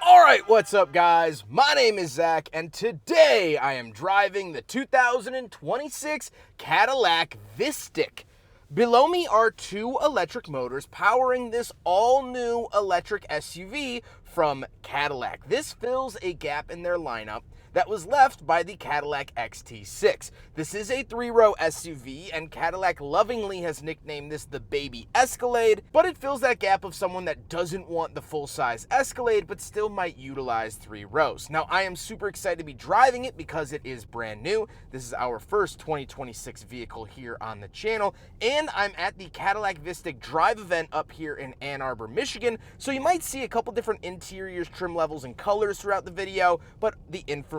Alright, what's up guys? My name is Zach, and today I am driving the 2026 Cadillac VISTIQ. Below me are two electric motors powering this all-new electric SUV from Cadillac. This fills a gap in their lineup that was left by the Cadillac XT6. This is a three-row SUV, and Cadillac lovingly has nicknamed this the Baby Escalade, but it fills that gap of someone that doesn't want the full-size Escalade, but still might utilize three rows. Now, I am super excited to be driving it because it is brand new. This is our first 2026 vehicle here on the channel, and I'm at the Cadillac VISTIQ Drive event up here in Ann Arbor, Michigan, so you might see a couple different interiors, trim levels, and colors throughout the video, but the information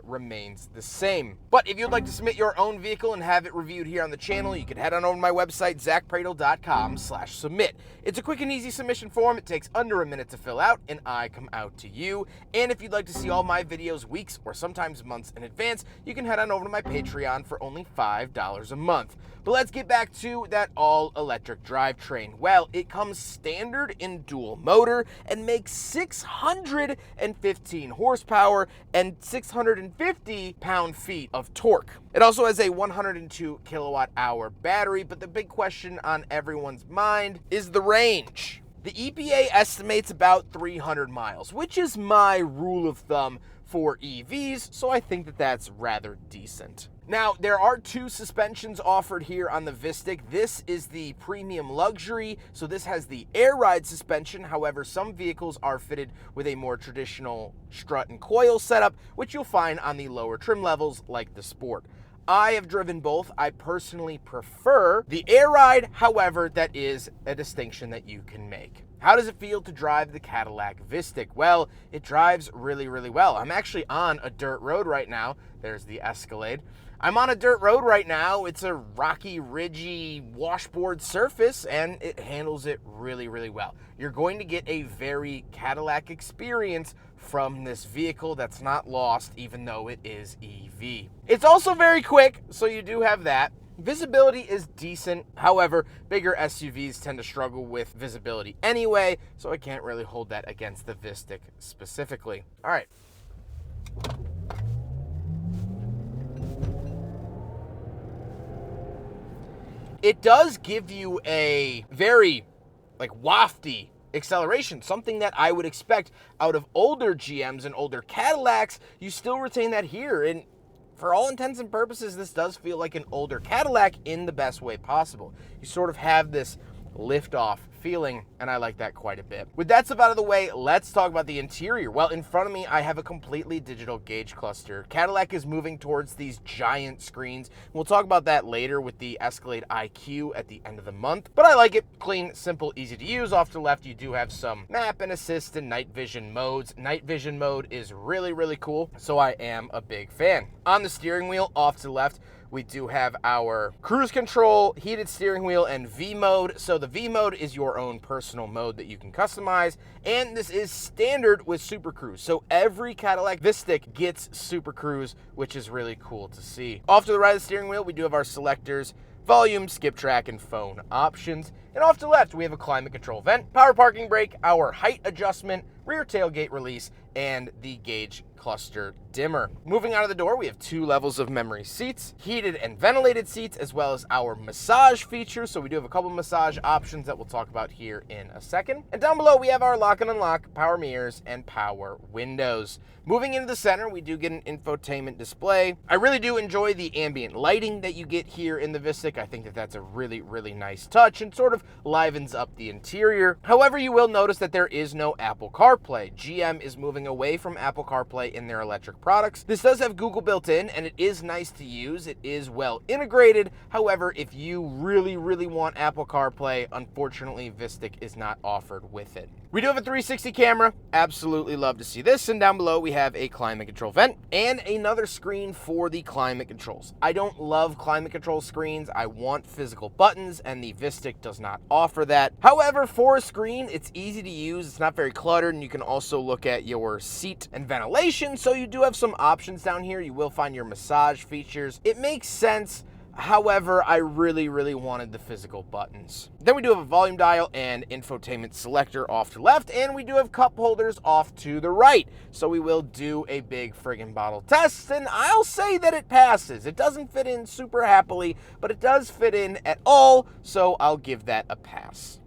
remains the same. But if you'd like to submit your own vehicle and have it reviewed here on the channel, you can head on over to my website, zackpradel.com/submit. It's a quick and easy submission form. It takes under a minute to fill out, and I come out to you. And if you'd like to see all my videos weeks or sometimes months in advance, you can head on over to my Patreon for only $5 a month. But let's get back to that all-electric drivetrain. Well, it comes standard in dual motor and makes 615 horsepower and 650 pound-feet of torque. It also has a 102 kilowatt-hour battery, but the big question on everyone's mind is the range. The EPA estimates about 300 miles, which is my rule of thumb for EVs, so I think that that's rather decent. Now, there are two suspensions offered here on the VISTIQ. This is the premium luxury, so this has the air ride suspension. However, some vehicles are fitted with a more traditional strut and coil setup, which you'll find on the lower trim levels like the Sport. I have driven both. I personally prefer the air ride, however, that is a distinction that you can make. How does it feel to drive the Cadillac VISTIQ? Well, it drives really, really well. I'm actually on a dirt road right now. There's the Escalade. I'm on a dirt road right now. It's a rocky, ridgy washboard surface, and it handles it really, really well. You're going to get a very Cadillac experience from this vehicle that's not lost, even though it is EV. It's also very quick, so you do have that. Visibility is decent. However, bigger SUVs tend to struggle with visibility anyway, so I can't really hold that against the VISTIQ specifically. All right. It does give you a very, wafty acceleration, something that I would expect out of older GMs and older Cadillacs. You still retain that here, and for all intents and purposes, this does feel like an older Cadillac in the best way possible. You sort of have this lift-off feeling, and I like that quite a bit. With that stuff out of the way, let's talk about the interior. Well, in front of me, I have a completely digital gauge cluster. Cadillac is moving towards these giant screens. We'll talk about that later with the Escalade IQ at the end of the month, but I like it. Clean, simple, easy to use. Off to the left, you do have some map and assist and night vision modes. Night vision mode is really, really cool, so I am a big fan. On the steering wheel, off to the left, we do have our cruise control, heated steering wheel, and V mode. So the V mode is your own personal mode that you can customize, and this is standard with Super Cruise. So every Cadillac VISTIQ gets Super Cruise, which is really cool to see. Off to the right of the steering wheel, we do have our selectors, volume, skip track, and phone options. And off to the left, we have a climate control vent, power parking brake, our height adjustment, rear tailgate release, and the gauge cluster dimmer. Moving out of the door, we have two levels of memory seats, heated and ventilated seats, as well as our massage features. So we do have a couple massage options that we'll talk about here in a second. And down below, we have our lock and unlock, power mirrors, and power windows. Moving into the center, we do get an infotainment display. I really do enjoy the ambient lighting that you get here in the VISTIQ. I think that that's a really, really nice touch and sort of livens up the interior. However, you will notice that there is no Apple CarPlay. GM is moving away from Apple CarPlay in their electric products. This does have Google built in, and it is nice to use. It is well integrated. However, if you really, really want Apple CarPlay, unfortunately, VISTIQ is not offered with it. We do have a 360 camera. Absolutely love to see this. And down below, we have a climate control vent and another screen for the climate controls. I don't love climate control screens. I want physical buttons, and the VISTIQ does not offer that. However, for a screen, it's easy to use. It's not very cluttered, and you can also look at your seat and ventilation. So you do have some options down here. You will find your massage features. It makes sense. However, I really wanted the physical buttons. Then we do have a volume dial and infotainment selector off to left, and we do have cup holders off to the right. So we will do a big friggin' bottle test, and I'll say that it passes. It doesn't fit in super happily, but it does fit in at all, so I'll give that a pass.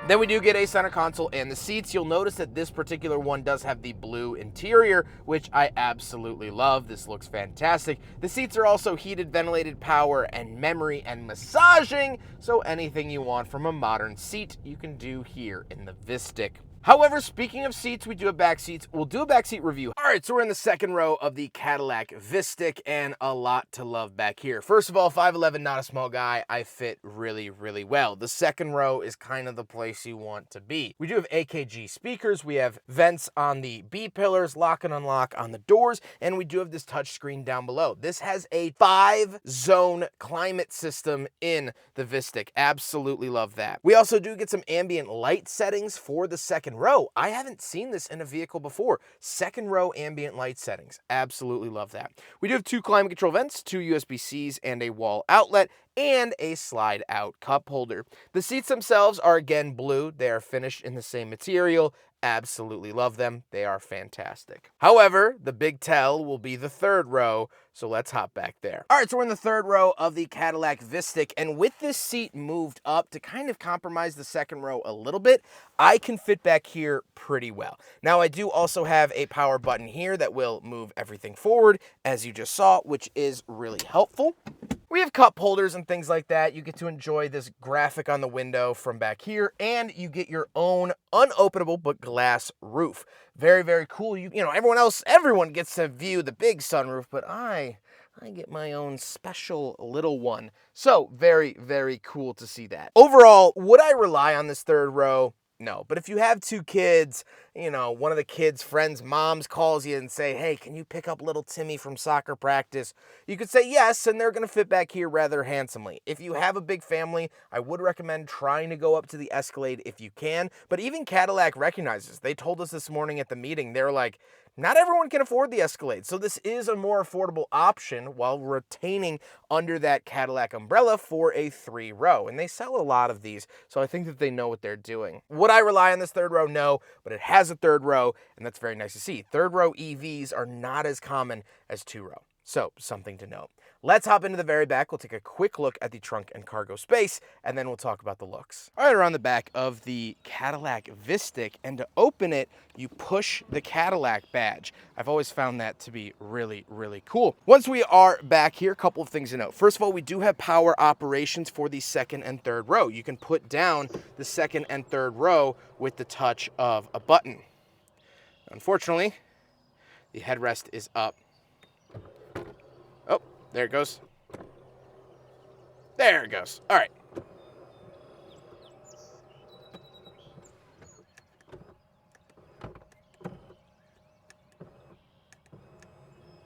Then we do get a center console and the seats. You'll notice that this particular one does have the blue interior, which I absolutely love. This looks fantastic. The seats are also heated, ventilated, power, and memory, and massaging. So anything you want from a modern seat, you can do here in the VISTIQ. However, speaking of seats, we do have back seats. We'll do a back seat review. All right, so we're in the second row of the Cadillac VISTIQ, and a lot to love back here. First of all, 5'11", not a small guy. I fit really well. The second row is kind of the place you want to be. We do have AKG speakers. We have vents on the B-pillars, lock and unlock on the doors, and we do have this touchscreen down below. This has a 5-zone climate system in the VISTIQ. Absolutely love that. We also do get some ambient light settings for the second row. I haven't seen this in a vehicle before. Second row ambient light settings. Absolutely love that. We do have 2 climate control vents, 2 USB-Cs, and a wall outlet, and a slide out cup holder. The seats themselves are again blue. They are finished in the same material. Absolutely love them. They are fantastic. However, the big tell will be the third row, so let's hop back there. All right, so we're in the third row of the Cadillac VISTIQ, and with this seat moved up to kind of compromise the second row a little bit, I can fit back here pretty well. Now, I do also have a power button here that will move everything forward, as you just saw, which is really helpful. We have cup holders and things like that. You get to enjoy this graphic on the window from back here, and you get your own unopenable but glass roof. Very cool. You know, everyone gets to view the big sunroof, but I get my own special little one. So very cool to see that. Overall, would I rely on this third row? No, but if you have 2 kids, you know, one of the kids' friends' moms calls you and say, hey, can you pick up little Timmy from soccer practice? You could say yes, and they're going to fit back here rather handsomely. If you have a big family, I would recommend trying to go up to the Escalade if you can. But even Cadillac recognizes. They told us this morning at the meeting, they're like, not everyone can afford the Escalade, so this is a more affordable option while retaining under that Cadillac umbrella for a 3-row. And they sell a lot of these, so I think that they know what they're doing. Would I rely on this third row? No, but it has a third row, and that's very nice to see. Third row EVs are not as common as 2-row. So, something to note. Let's hop into the very back. We'll take a quick look at the trunk and cargo space, and then we'll talk about the looks. All right, around the back of the Cadillac VISTIQ, and to open it, you push the Cadillac badge. I've always found that to be really cool. Once we are back here, a couple of things to note. First of all, we do have power operations for the second and third row. You can put down the second and third row with the touch of a button. Unfortunately, the headrest is up. Oh, there it goes. There it goes. All right.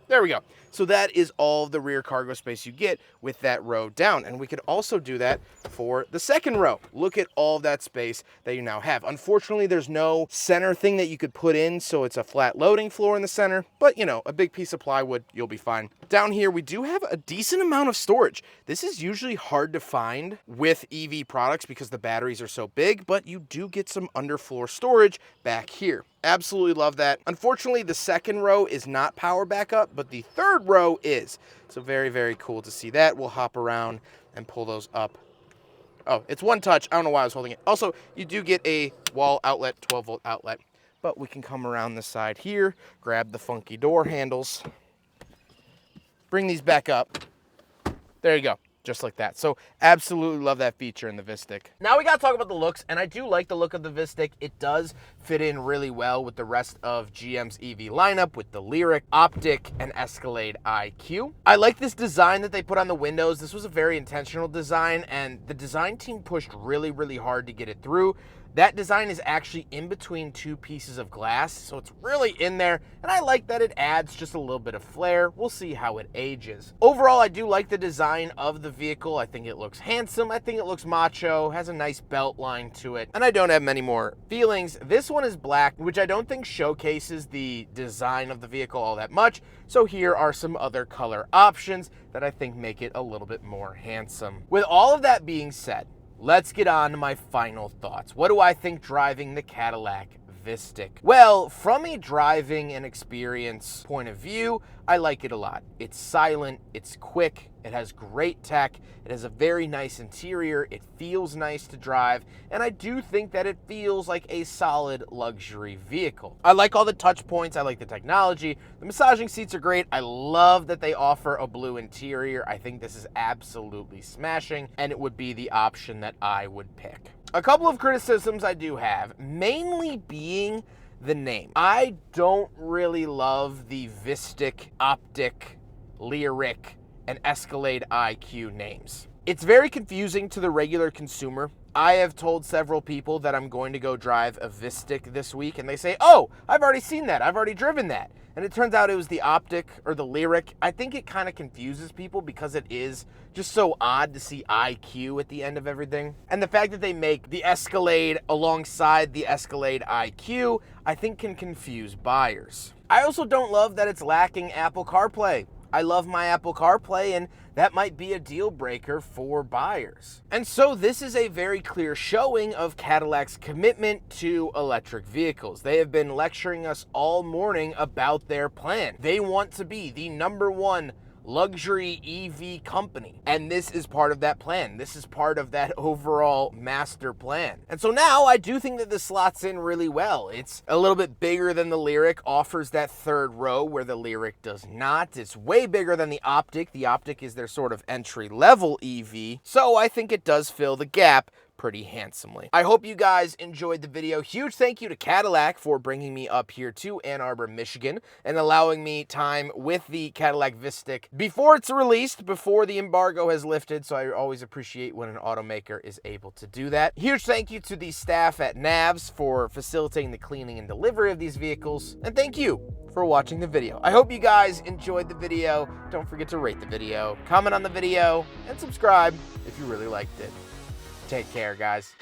There we go. So that is all the rear cargo space you get with that row down. And we could also do that for the second row. Look at all that space that you now have. Unfortunately, there's no center thing that you could put in, so it's a flat loading floor in the center. But, you know, a big piece of plywood, you'll be fine. Down here, we do have a decent amount of storage. This is usually hard to find with EV products because the batteries are so big, but you do get some underfloor storage back here. Absolutely love that. Unfortunately, the second row is not power backup, but the third row is. So very cool to see that. We'll hop around and pull those up. Oh, it's one touch. I don't know why I was holding it. Also, you do get a wall outlet, 12-volt outlet. But we can come around the side here, grab the funky door handles, bring these back up. There you go. Just like that. So absolutely love that feature in the VISTIQ. Now we got to talk about the looks, and I do like the look of the VISTIQ. It does fit in really well with the rest of GM's EV lineup with the Lyriq, Optic, and Escalade IQ. I like this design that they put on the windows. This was a very intentional design, and the design team pushed really hard to get it through. That design is actually in between 2 pieces of glass, so it's really in there, and I like that it adds just a little bit of flair. We'll see how it ages. Overall, I do like the design of the vehicle. I think it looks handsome. I think it looks macho, has a nice belt line to it, and I don't have many more feelings. This one is black, which I don't think showcases the design of the vehicle all that much, so here are some other color options that I think make it a little bit more handsome. With all of that being said, let's get on to my final thoughts. What do I think driving the Cadillac VISTIQ? Well, from a driving and experience point of view, I like it a lot. It's silent, it's quick, it has great tech, it has a very nice interior, it feels nice to drive, and I do think that it feels like a solid luxury vehicle. I like all the touch points, I like the technology, the massaging seats are great, I love that they offer a blue interior. I think this is absolutely smashing, and it would be the option that I would pick. A couple of criticisms I do have, mainly being the name. I don't really love the VISTIQ, Optic, Lyric, and Escalade IQ names. It's very confusing to the regular consumer. I have told several people that I'm going to go drive a VISTIQ this week, and they say, oh, I've already seen that, I've already driven that. And it turns out it was the Optic or the Lyric. I think it kind of confuses people because it is just so odd to see IQ at the end of everything. And the fact that they make the Escalade alongside the Escalade IQ, I think can confuse buyers. I also don't love that it's lacking Apple CarPlay. I love my Apple CarPlay, and that might be a deal breaker for buyers. And so this is a very clear showing of Cadillac's commitment to electric vehicles. They have been lecturing us all morning about their plan. They want to be the #1 luxury EV company, and this is part of that plan. This is part of that overall master plan. And so now I do think that this slots in really well. It's a little bit bigger than the Lyric, offers that third row where the Lyric does not. It's way bigger than the Optic. The Optic is their sort of entry-level EV, so I think it does fill the gap pretty handsomely. I hope you guys enjoyed the video. Huge thank you to Cadillac for bringing me up here to Ann Arbor, Michigan, and allowing me time with the Cadillac VISTIQ before it's released, before the embargo has lifted, so I always appreciate when an automaker is able to do that. Huge thank you to the staff at NAVS for facilitating the cleaning and delivery of these vehicles, and thank you for watching the video. I hope you guys enjoyed the video. Don't forget to rate the video, comment on the video, and subscribe if you really liked it. Take care, guys.